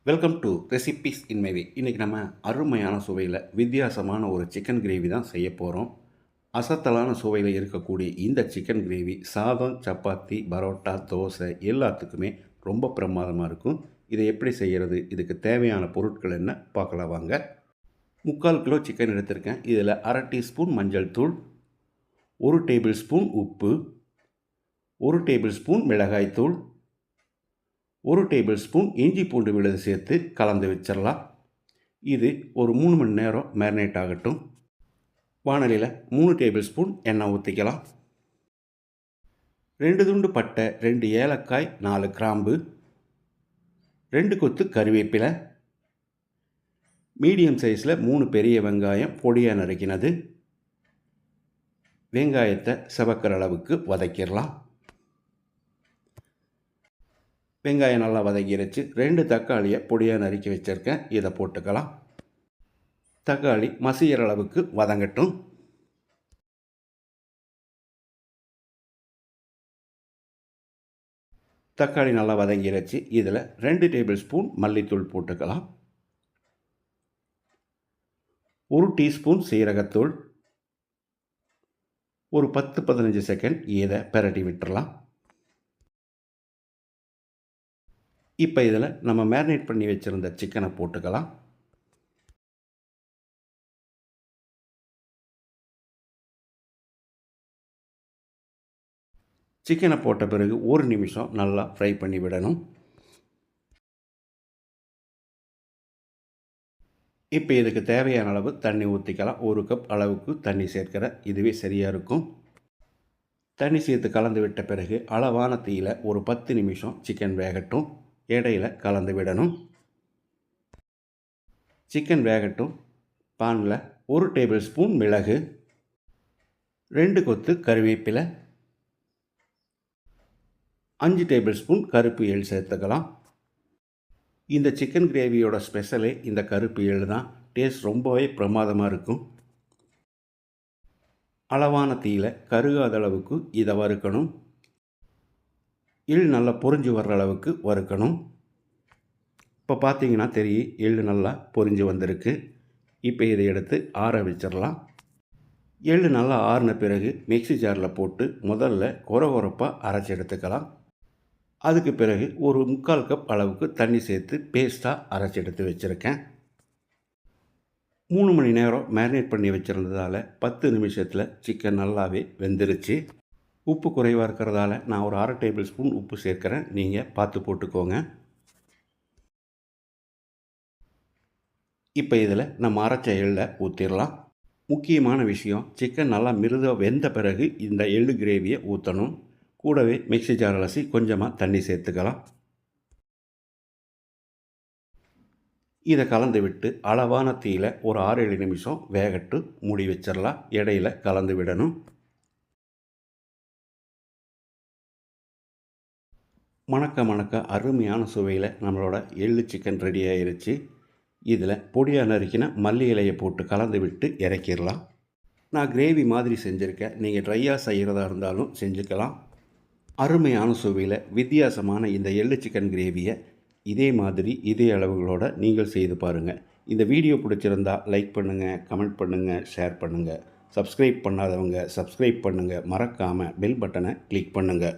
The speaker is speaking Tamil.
Welcome to recipes in my way. இன்றைக்கி நம்ம அருமையான சுவையில் வித்தியாசமான ஒரு சிக்கன் கிரேவி தான் செய்ய போகிறோம். அசத்தலான சுவையில் இருக்கக்கூடிய இந்த சிக்கன் கிரேவி சாதம், சப்பாத்தி, பரோட்டா, தோசை எல்லாத்துக்குமே ரொம்ப பிரமாதமாக இருக்கும். இதை எப்படி செய்கிறது, இதுக்கு தேவையான பொருட்கள் என்ன பார்க்கலாம் வாங்க. 3/4 கிலோ சிக்கன் எடுத்திருக்கேன். இதில் 1/2 டீஸ்பூன் மஞ்சள் தூள், 1 டேபிள் ஸ்பூன் உப்பு, 1 டேபிள் ஸ்பூன் மிளகாய் தூள், 1 டேபிள் ஸ்பூன் இஞ்சி பூண்டு விழுது சேர்த்து கலந்து வச்சிடலாம். இது ஒரு 3 மணி நேரம் மேரினேட் ஆகட்டும். வாணலியில் 3 டேபிள் ஸ்பூன் எண்ணெய் ஊற்றிக்கலாம். 2 துண்டு பட்டை, 2 ஏலக்காய், 4 கிராம்பு, 2 கொத்து கருவேப்பிலை, மீடியம் சைஸில் 3 பெரிய வெங்காயம் பொடியாக நறுக்கினது. வெங்காயத்தை செவக்கிற அளவுக்கு வதக்கிடலாம். வெங்காயம் நல்லா வதக்கிடுச்சு. 2 தக்காளியை பொடியாக நறுக்கி வச்சுருக்கேன், இதை போட்டுக்கலாம். தக்காளி மசிகிற அளவுக்கு வதங்கட்டும். தக்காளி நல்லா வதங்கிடுச்சு. இதில் 2 டேபிள் ஸ்பூன் மல்லித்தூள் போட்டுக்கலாம். 1 டீஸ்பூன் சீரகத்தூள். ஒரு 10-15 செகண்ட் இதை பிரட்டி விட்டுறலாம். இப்போ இதில் நம்ம மேரினேட் பண்ணி வச்சுருந்த சிக்கனை போட்டுக்கலாம். சிக்கனை போட்ட பிறகு 1 நிமிஷம் நல்லா ஃப்ரை பண்ணி விடணும். இப்போ இதுக்கு தேவையான அளவு தண்ணி ஊற்றிக்கலாம். 1 கப் அளவுக்கு தண்ணி சேர்க்கிறேன், இதுவே சரியாக இருக்கும். தண்ணி சேர்த்து கலந்து விட்ட பிறகு அளவான தீயில் ஒரு 10 நிமிஷம் சிக்கன் வேகட்டும். இடையில கலந்து விடணும். சிக்கன் வேகட்டும். பானில் 1 டேபிள் ஸ்பூன் மிளகு, 2 கொத்து கருவேப்பிலை, 5 டேபிள் ஸ்பூன் கருப்பு எள் சேர்த்துக்கலாம். இந்த சிக்கன் கிரேவியோட ஸ்பெஷலே இந்த கருப்பு எள் தான். டேஸ்ட் ரொம்பவே பிரமாதமாக இருக்கும். அளவான தீயில் கருகாத அளவுக்கு இதை வறுக்கணும். எள் நல்லா பொரிஞ்சு வர்ற அளவுக்கு வறுக்கணும். இப்போ பார்த்தீங்கன்னா தெரியும், எள் நல்லா பொரிஞ்சு வந்திருக்கு. இப்போ இதை எடுத்து ஆற வச்சிடலாம். எள் நல்லா ஆறின பிறகு மிக்ஸி ஜாரில் போட்டு முதல்ல கொரகொரப்பாக அரைச்சி எடுத்துக்கலாம். அதுக்கு பிறகு ஒரு 3/4 கப் அளவுக்கு தண்ணி சேர்த்து பேஸ்ட்டாக அரைச்சி எடுத்து வச்சுருக்கேன். 3 மணி நேரம் மேரினேட் பண்ணி வச்சுருந்ததால் 10 நிமிஷத்தில் சிக்கன் நல்லாவே வெந்துருச்சு. உப்பு குறைவாக இருக்கிறதால நான் ஒரு 1/2 டேபிள் ஸ்பூன் உப்பு சேர்க்குறேன், நீங்கள் பார்த்து போட்டுக்கோங்க. இப்போ இதில் நம்ம அரைச்ச எள்ளை ஊற்றிடலாம். முக்கியமான விஷயம், சிக்கன் நல்லா மிருதாக வெந்த பிறகு இந்த எள்ளு கிரேவியை ஊற்றணும். கூடவே மிக்ஸி ஜார் அலசி கொஞ்சமாக தண்ணி சேர்த்துக்கலாம். இதை கலந்து விட்டு அளவான தீயில் ஒரு 6-7 நிமிஷம் வேகட்டு மூடி வச்சிடலாம். இடையில கலந்து விடணும். மணக்க அருமையான சுவையில் நம்மளோட எள்ளு சிக்கன் ரெடி ஆயிருச்சு. இதில் பொடியாக நறுக்கின மல்லி இலையை போட்டு கலந்து விட்டு இறக்கிடலாம். நான் கிரேவி மாதிரி செஞ்சுருக்கேன், நீங்கள் ட்ரையாக செய்கிறதா இருந்தாலும் செஞ்சுக்கலாம். அருமையான சுவையில் வித்தியாசமான இந்த எள்ளு சிக்கன் கிரேவியை இதே மாதிரி இதே அளவுகளோடு நீங்கள் செய்து பாருங்கள். இந்த வீடியோ பிடிச்சிருந்தால் லைக் பண்ணுங்கள், கமெண்ட் பண்ணுங்கள், ஷேர் பண்ணுங்கள். சப்ஸ்கிரைப் பண்ணாதவங்க சப்ஸ்கிரைப் பண்ணுங்கள். மறக்காமல் பெல் பட்டனை கிளிக் பண்ணுங்கள்.